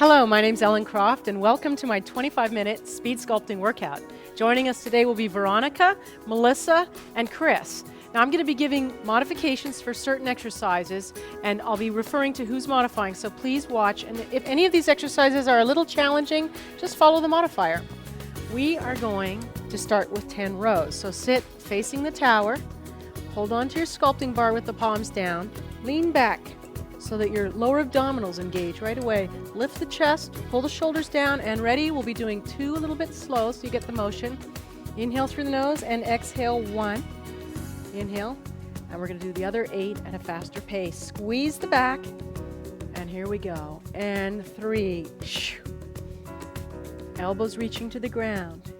Hello, my name's Ellen Croft, and welcome to my 25-minute speed sculpting workout. Joining us today will be Veronica, Melissa, and Chris. Now I'm going to be giving modifications for certain exercises, and I'll be referring to who's modifying, so please watch. And if any of these exercises are a little challenging, just follow the modifier. We are going to start with 10 rows. So sit facing the tower, hold on to your sculpting bar with the palms down, lean back so that your lower abdominals engage right away. Lift the chest, pull the shoulders down, and ready. We'll be doing 2 a little bit slow so you get the motion. Inhale through the nose and exhale 1. Inhale, and we're going to do the other 8 at a faster pace. Squeeze the back, and here we go. And 3. Elbows reaching to the ground.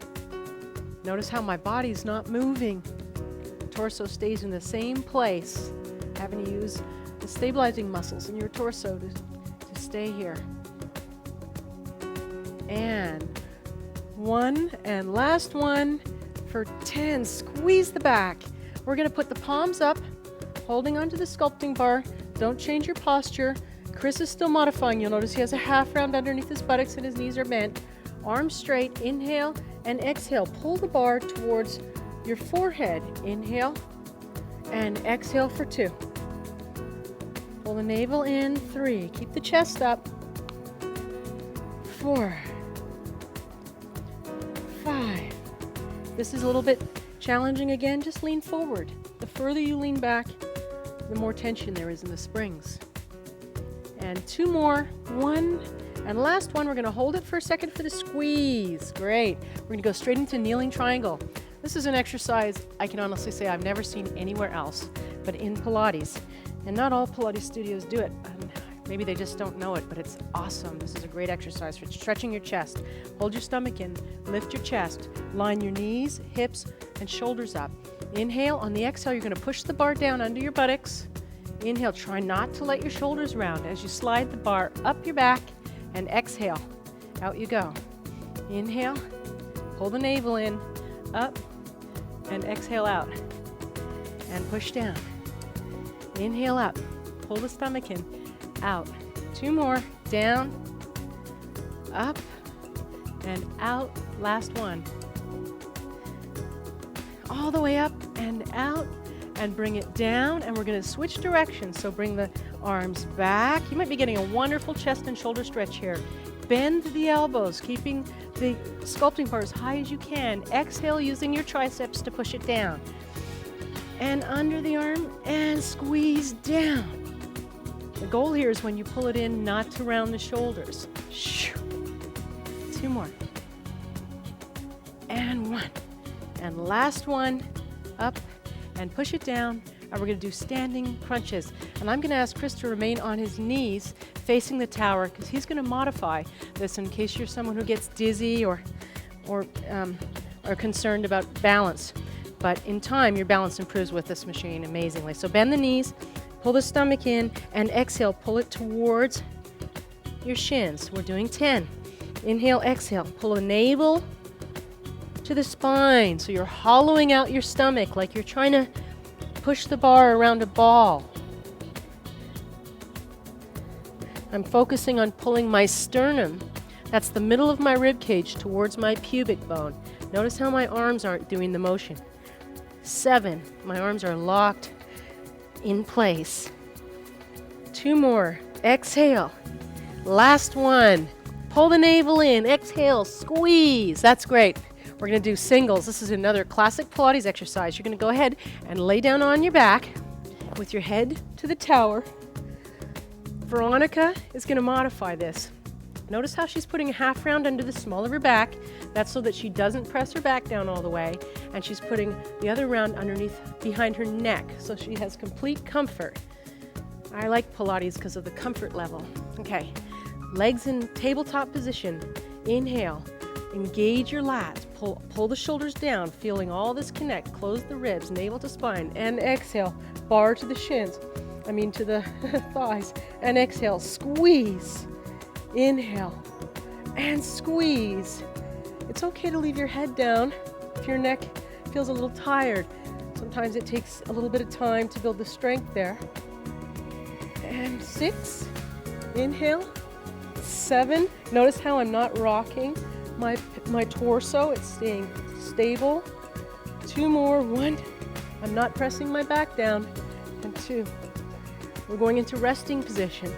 Notice how my body's not moving. Torso stays in the same place, having to use the stabilizing muscles in your torso to stay here. And 1, and last one for 10. Squeeze the back. We're going to put the palms up, holding onto the sculpting bar. Don't change your posture. Chris is still modifying. You'll notice he has a half round underneath his buttocks and his knees are bent. Arms straight. Inhale and exhale. Pull the bar towards your forehead. Inhale and exhale for 2. Pull the navel in. 3. Keep the chest up. 4. 5. This is a little bit challenging again. Just lean forward. The further you lean back, the more tension there is in the springs. And 2 more. 1. And last one, we're going to hold it for a second for the squeeze. Great. We're going to go straight into kneeling triangle. This is an exercise I can honestly say I've never seen anywhere else, but in Pilates. And not all Pilates studios do it. Maybe they just don't know it, but it's awesome. This is a great exercise for stretching your chest. Hold your stomach in, lift your chest, line your knees, hips, and shoulders up. Inhale. On the exhale, you're going to push the bar down under your buttocks. Inhale. Try not to let your shoulders round as you slide the bar up your back, and exhale. Out you go. Inhale. Pull the navel in, up, and exhale out. And push down. Inhale up. Pull the stomach in, out. 2 more. Down, up, and out. Last one. All the way up and out, and bring it down, and we're going to switch directions. So bring the arms back. You might be getting a wonderful chest and shoulder stretch here. Bend the elbows, keeping the sculpting bar as high as you can. Exhale using your triceps to push it down. And under the arm, and squeeze down. The goal here is when you pull it in, not to round the shoulders. 2 more. And 1. And last one, up, and push it down. And we're going to do standing crunches. And I'm going to ask Chris to remain on his knees facing the tower because he's going to modify this in case you're someone who gets dizzy or concerned about balance. But in time, your balance improves with this machine amazingly. So bend the knees, pull the stomach in, and exhale. Pull it towards your shins. We're doing 10. Inhale, exhale. Pull the navel to the spine. So you're hollowing out your stomach like you're trying to push the bar around a ball. I'm focusing on pulling my sternum, that's the middle of my rib cage, towards my pubic bone. Notice how my arms aren't doing the motion. 7. My arms are locked in place. 2 more. Exhale. Last one. Pull the navel in. Exhale. Squeeze. That's great. We're going to do singles. This is another classic Pilates exercise. You're going to go ahead and lay down on your back with your head to the tower. Veronica is going to modify this. Notice how she's putting a half round under the small of her back. That's so that she doesn't press her back down all the way. And she's putting the other round underneath behind her neck so she has complete comfort. I like Pilates because of the comfort level. Okay, legs in tabletop position. Inhale. Engage your lats. Pull the shoulders down, feeling all this connect. Close the ribs, navel to spine. And exhale. Bar to the shins. To the thighs. And exhale. Squeeze. Inhale. And squeeze. It's okay to leave your head down if your neck feels a little tired. Sometimes it takes a little bit of time to build the strength there. And 6. Inhale. 7. Notice how I'm not rocking my torso. It's staying stable. 2 more. 1. I'm not pressing my back down. And 2. We're going into resting position.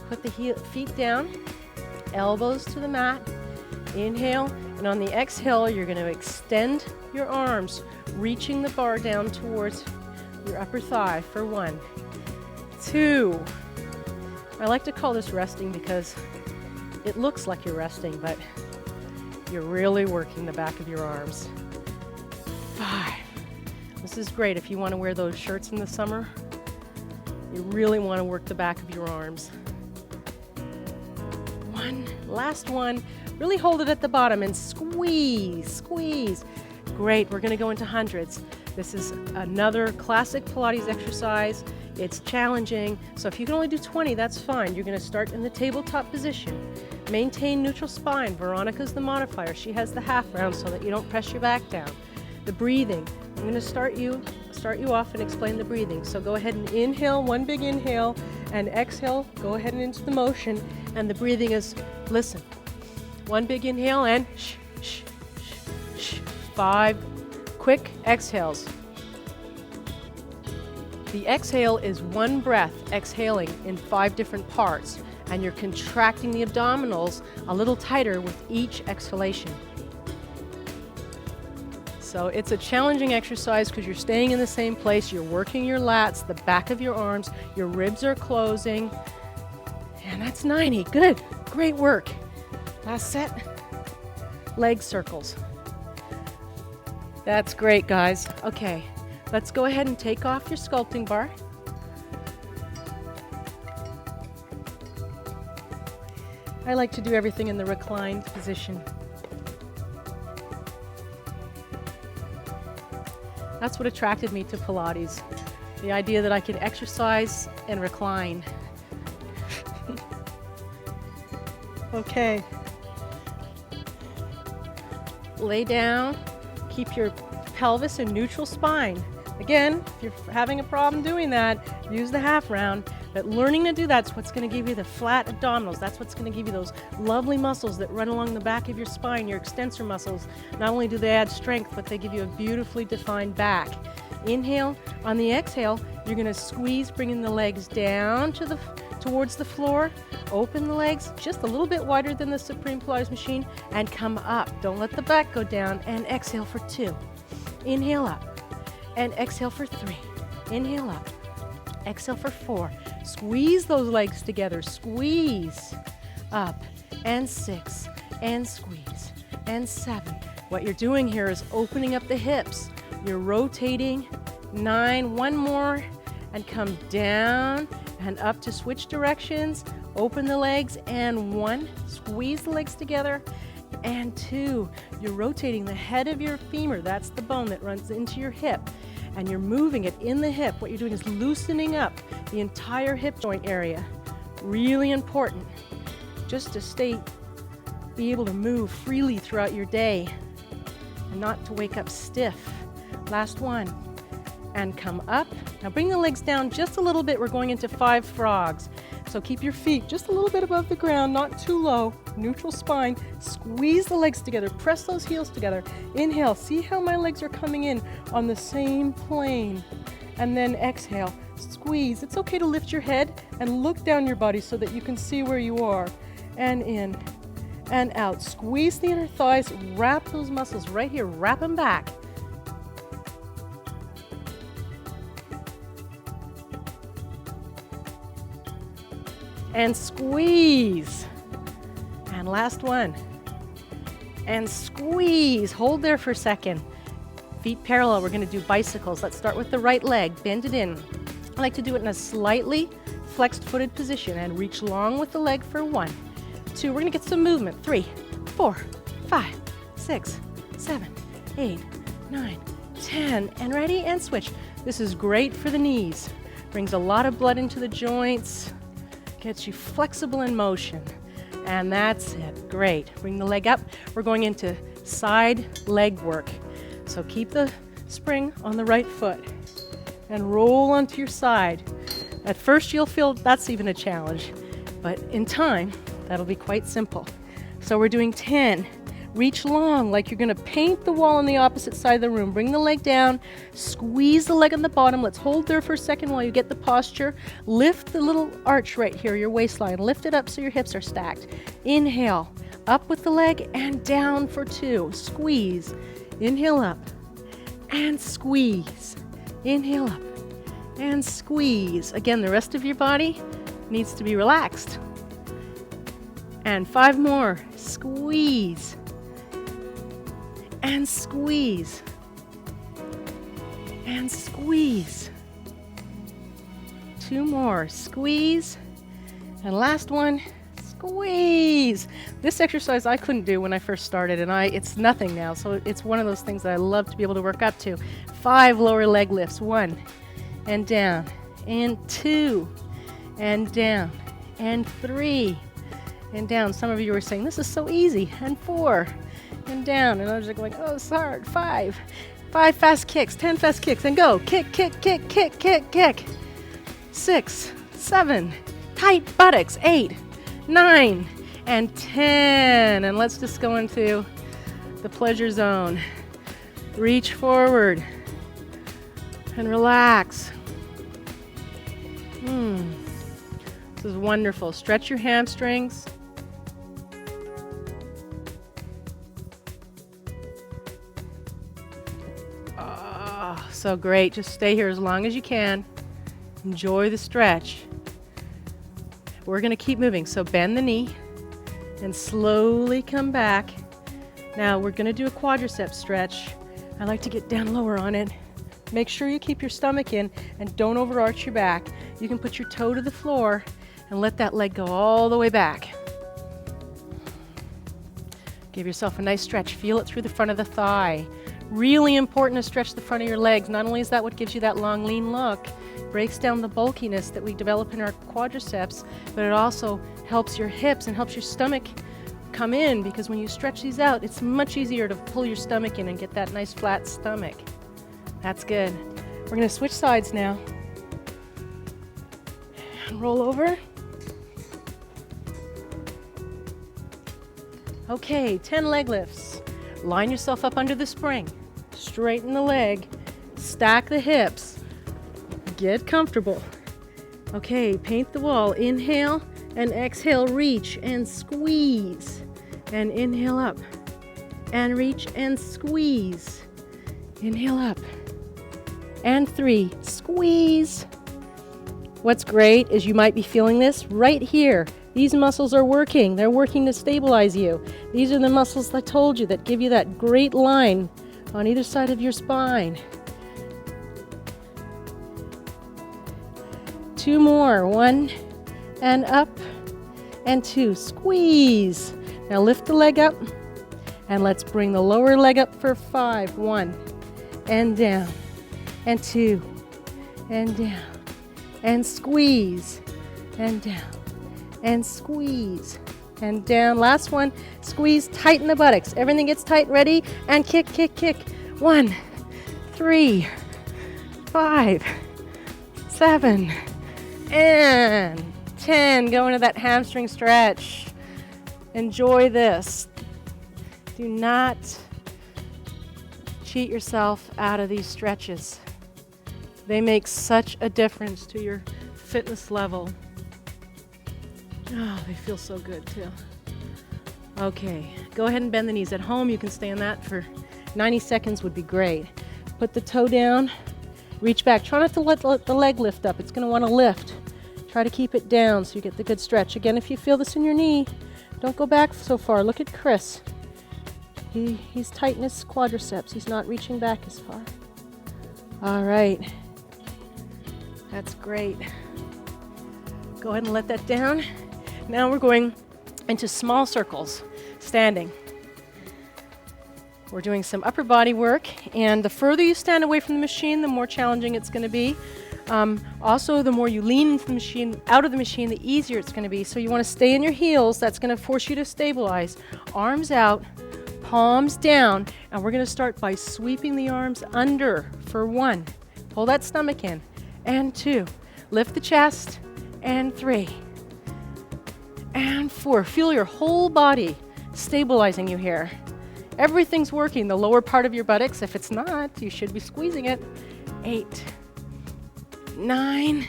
Put the feet down, elbows to the mat. Inhale, and on the exhale, you're going to extend your arms, reaching the bar down towards your upper thigh for 1, 2. I like to call this resting because it looks like you're resting, but you're really working the back of your arms. 5. This is great if you want to wear those shirts in the summer. You really want to work the back of your arms. 1, last one. Really hold it at the bottom and squeeze, squeeze. Great, we're going to go into hundreds. This is another classic Pilates exercise. It's challenging, so if you can only do 20, that's fine. You're going to start in the tabletop position. Maintain neutral spine. Veronica's the modifier. She has the half round so that you don't press your back down. The breathing. I'm going to start you off and explain the breathing. So go ahead and inhale, 1 big inhale, and exhale. Go ahead and into the motion. And the breathing is, listen. 1 big inhale and shh, shh, shh, shh. 5 quick exhales. The exhale is 1 breath, exhaling in 5 different parts, and you're contracting the abdominals a little tighter with each exhalation. So it's a challenging exercise because you're staying in the same place, you're working your lats, the back of your arms, your ribs are closing, and that's 90. Good, great work. Last set, leg circles. That's great, guys. Okay, let's go ahead and take off your sculpting bar. I like to do everything in the reclined position. That's what attracted me to Pilates, the idea that I could exercise and recline. Okay. Lay down. Keep your pelvis in neutral spine. Again, if you're having a problem doing that, use the half round. But learning to do that's what's going to give you the flat abdominals. That's what's going to give you those lovely muscles that run along the back of your spine, your extensor muscles. Not only do they add strength, but they give you a beautifully defined back. Inhale. On the exhale, you're going to squeeze, bringing the legs down towards the floor. Open the legs just a little bit wider than the Supreme Pilates machine and come up. Don't let the back go down, and exhale for 2. Inhale up and exhale for 3. Inhale up, exhale for 4. Squeeze those legs together. Squeeze up, and 6, and squeeze, and 7. What you're doing here is opening up the hips. You're rotating. 9, 1 more, and come down and up to switch directions. Open the legs, and 1, squeeze the legs together, and 2, you're rotating the head of your femur. That's the bone that runs into your hip, and you're moving it in the hip. What you're doing is loosening up the entire hip joint area. Really important, just to be able to move freely throughout your day and not to wake up stiff. Last one, and come up. Now bring the legs down just a little bit. We're going into 5 frogs. So keep your feet just a little bit above the ground, not too low. Neutral spine. Squeeze the legs together. Press those heels together. Inhale. See how my legs are coming in on the same plane. And then exhale. Squeeze. It's okay to lift your head and look down your body so that you can see where you are. And in and out. Squeeze the inner thighs. Wrap those muscles right here. Wrap them back. And squeeze. And last one. And squeeze. Hold there for a second. Feet parallel. We're going to do bicycles. Let's start with the right leg. Bend it in. I like to do it in a slightly flexed footed position and reach long with the leg for 1, 2. We're going to get some movement. 3, 4, 5, 6, 7, 8, 9, 10. And ready? And switch. This is great for the knees. Brings a lot of blood into the joints. Gets you flexible in motion. And that's it. Great. Bring the leg up. We're going into side leg work. So keep the spring on the right foot and roll onto your side. At first you'll feel that's even a challenge, but in time, That'll be quite simple. So we're doing 10. Reach long like you're going to paint the wall on the opposite side of the room. Bring the leg down, squeeze the leg on the bottom. Let's hold there for a second while you get the posture. Lift the little arch right here, your waistline. Lift it up so your hips are stacked. Inhale, up with the leg and down for 2. Squeeze. Inhale up and squeeze. Inhale up and squeeze. Again, the rest of your body needs to be relaxed. And 5 more. Squeeze. And squeeze. And squeeze. 2 more. Squeeze. And last one. Squeeze. This exercise I couldn't do when I first started, and it's nothing now. So it's one of those things that I love to be able to work up to. 5 lower leg lifts. 1 and down. And 2 and down. And 3 and down. Some of you were saying, this is so easy. And 4 and down. And others are going, oh, it's hard. 5 fast kicks, 10 fast kicks, and go. Kick, kick, kick, kick, kick, kick. 6, 7, tight buttocks. 8, 9, and 10. And let's just go into the pleasure zone. Reach forward and relax. This is wonderful. Stretch your hamstrings. So great. Just stay here as long as you can. Enjoy the stretch. We're going to keep moving. So bend the knee and slowly come back. Now we're going to do a quadriceps stretch. I like to get down lower on it. Make sure you keep your stomach in and don't overarch your back. You can put your toe to the floor and let that leg go all the way back. Give yourself a nice stretch. Feel it through the front of the thigh. Really important to stretch the front of your legs. Not only is that what gives you that long, lean look, breaks down the bulkiness that we develop in our quadriceps, but it also helps your hips and helps your stomach come in, because when you stretch these out, it's much easier to pull your stomach in and get that nice flat stomach. That's good. We're going to switch sides now. And roll over. Okay, 10 leg lifts. Line yourself up under the spring. Straighten the leg. Stack the hips. Get comfortable. Okay, paint the wall. Inhale and exhale. Reach and squeeze. And inhale up. And reach and squeeze. Inhale up. And 3. Squeeze. What's great is you might be feeling this right here. These muscles are working. They're working to stabilize you. These are the muscles I told you that give you that great line on either side of your spine. 2 more. 1 and up and 2. Squeeze. Now lift the leg up and let's bring the lower leg up for 5. 1 and down and 2 and down and squeeze and down and squeeze and down. Last one. Squeeze, tighten the buttocks. Everything gets tight. Ready? And kick, kick, kick. 1, 3, 5, 7, and 10. Go into that hamstring stretch. Enjoy this. Do not cheat yourself out of these stretches. They make such a difference to your fitness level. Oh, they feel so good too. Okay, go ahead and bend the knees. At home, you can stay on that for 90 seconds would be great. Put the toe down, reach back. Try not to let the leg lift up. It's going to want to lift. Try to keep it down so you get the good stretch. Again, if you feel this in your knee, don't go back so far. Look at Chris. He's tightening his quadriceps. He's not reaching back as far. All right. That's great. Go ahead and let that down. Now we're going into small circles, standing. We're doing some upper body work, and the further you stand away from the machine, the more challenging it's going to be. Also, the more you lean into the machine, out of the machine, the easier it's going to be. So you want to stay in your heels. That's going to force you to stabilize. Arms out, palms down, and we're going to start by sweeping the arms under for 1. Pull that stomach in. And 2. Lift the chest. And 3. and 4. Feel your whole body stabilizing you here. Everything's working. The lower part of your buttocks, if it's not, you should be squeezing it. 8, 9,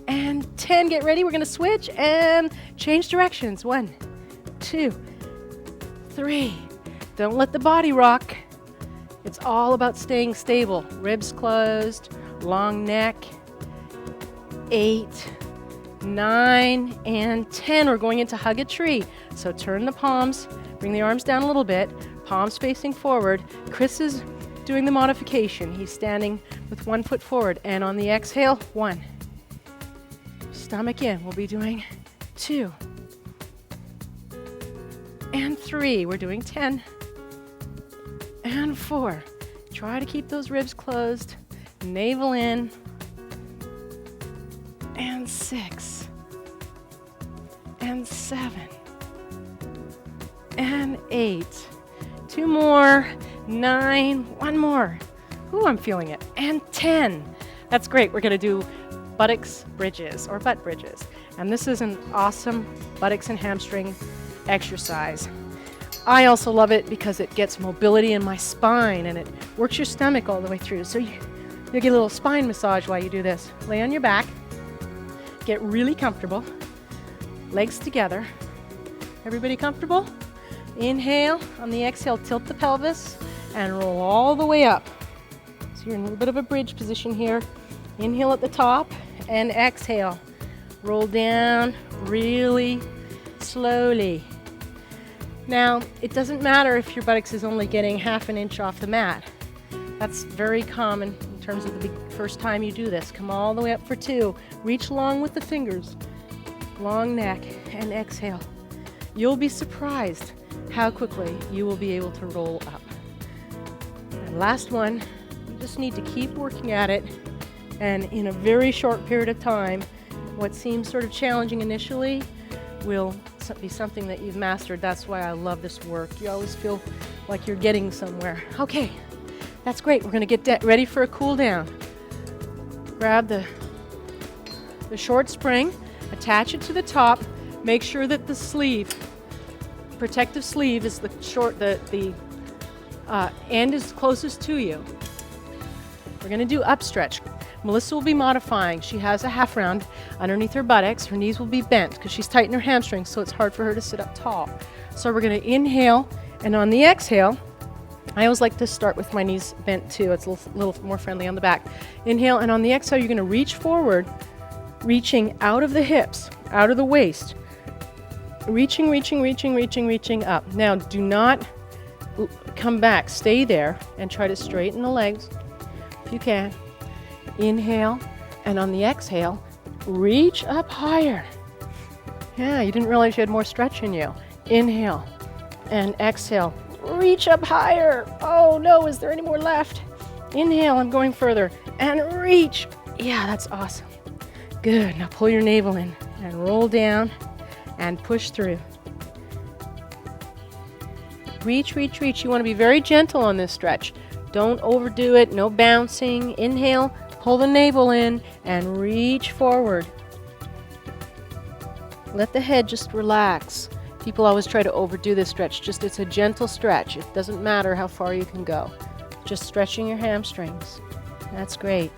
and 10. Get ready. We're going to switch and change directions. 1, 2, 3. Don't let the body rock. It's all about staying stable. Ribs closed, long neck. 8, 9, and 10. We're going into hug a tree. So turn the palms, bring the arms down a little bit, palms facing forward. Chris is doing the modification. He's standing with 1 foot forward. And on the exhale, 1. Stomach in. We'll be doing 2. And 3. We're doing 10. And 4. Try to keep those ribs closed. Navel in. And 6. And 7. And 8. 2 more. 9. 1 more. Ooh, I'm feeling it. And 10. That's great. We're going to do buttocks bridges or butt bridges. And this is an awesome buttocks and hamstring exercise. I also love it because it gets mobility in my spine and it works your stomach all the way through. So you get a little spine massage while you do this. Lay on your back. Get really comfortable. Legs together. Everybody comfortable? Inhale. On the exhale, tilt the pelvis and roll all the way up. So you're in a little bit of a bridge position here. Inhale at the top and exhale. Roll down really slowly. Now, it doesn't matter if your buttocks is only getting ½ an inch off the mat. That's very common in terms of the first time you do this. Come all the way up for 2. Reach long with the fingers. Long neck and exhale. You'll be surprised how quickly you will be able to roll up. And last one, you just need to keep working at it. And in a very short period of time, what seems sort of challenging initially will be something that you've mastered. That's why I love this work. You always feel like you're getting somewhere. Okay, that's great. We're going to get ready for a cool down. Grab the short spring, attach it to the top. Make sure that the sleeve, protective sleeve, is the end is closest to you. We're going to do upstretch. Melissa will be modifying. She has a half round underneath her buttocks. Her knees will be bent because she's tight in her hamstrings, so it's hard for her to sit up tall. So we're going to inhale, and on the exhale, I always like to start with my knees bent too. It's a little more friendly on the back. Inhale, and on the exhale, you're going to reach forward, reaching out of the hips, out of the waist. Reaching up. Now, do not come back. Stay there and try to straighten the legs if you can. Inhale, and on the exhale, reach up higher. Yeah, you didn't realize you had more stretch in you. Inhale and exhale, reach up higher. Oh no, is there any more left? Inhale, I'm going further, and reach. Yeah, that's awesome. Good, now pull your navel in and roll down and push through. Reach. You want to be very gentle on this stretch. Don't overdo it, no bouncing. Inhale. Pull the navel in and reach forward. Let the head just relax. People always try to overdo this stretch. It's a gentle stretch. It doesn't matter how far you can go. Just stretching your hamstrings. That's great.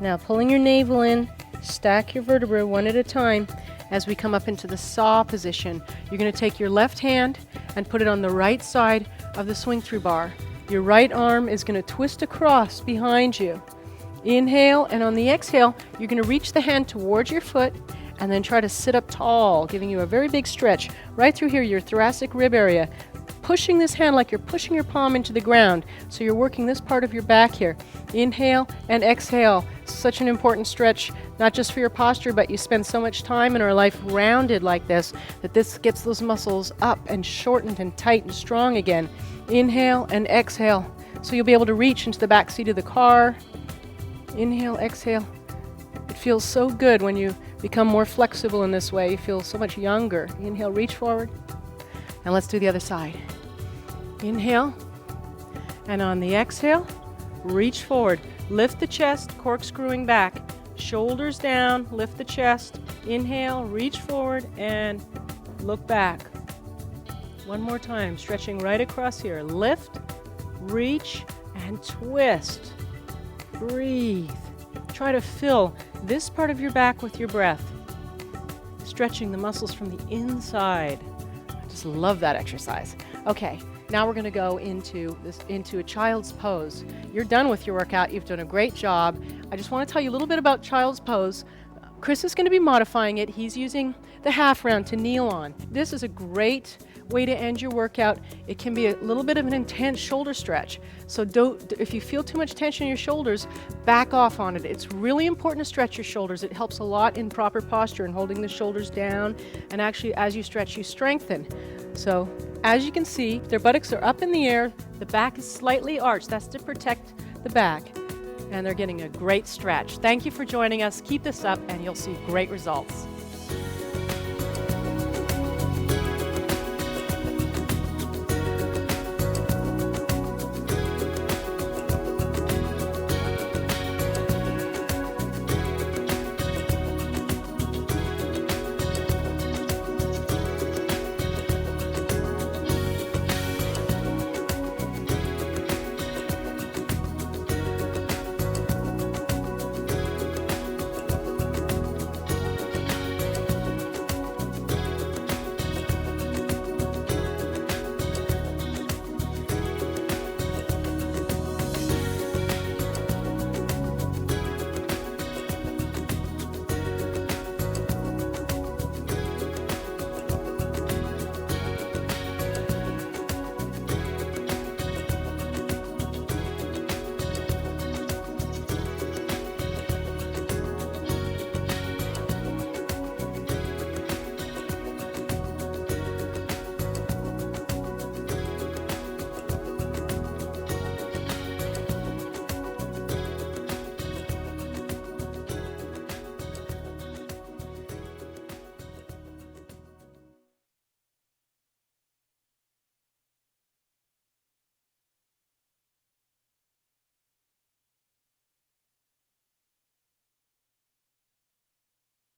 Now pulling your navel in, stack your vertebrae one at a time. As we come up into the saw position, you're going to take your left hand and put it on the right side of the swing through bar. Your right arm is going to twist across behind you. Inhale, and on the exhale, you're going to reach the hand towards your foot and then try to sit up tall, giving you a very big stretch right through here, your thoracic rib area. Pushing this hand like you're pushing your palm into the ground. So you're working this part of your back here. Inhale and exhale. Such an important stretch, not just for your posture, but you spend so much time in our life rounded like this, that this gets those muscles up and shortened and tight and strong again. Inhale and exhale. So you'll be able to reach into the back seat of the car. Inhale, exhale. It feels so good when you become more flexible in this way. You feel so much younger. Inhale, reach forward. And let's do the other side. Inhale. And on the exhale, reach forward. Lift the chest, corkscrewing back. Shoulders down, lift the chest. Inhale, reach forward, and Look back. One more time, stretching right across here. Lift, reach, and twist. Breathe. Try to fill this part of your back with your breath, stretching the muscles from the inside. I just love that exercise. Okay, now we're going to go into a child's pose. You're done with your workout. You've done a great job. I just want to tell you a little bit about child's pose. Chris is going to be modifying it. He's using the half round to kneel on. This is a great way to end your workout. It can be a little bit of an intense shoulder stretch. So if you feel too much tension in your shoulders, back off on it. It's really important to stretch your shoulders. It helps a lot in proper posture and holding the shoulders down. And actually, as you stretch, you strengthen. So as you can see, their buttocks are up in the air. The back is slightly arched. That's to protect the back. And they're getting a great stretch. Thank you for joining us. Keep this up and you'll see great results.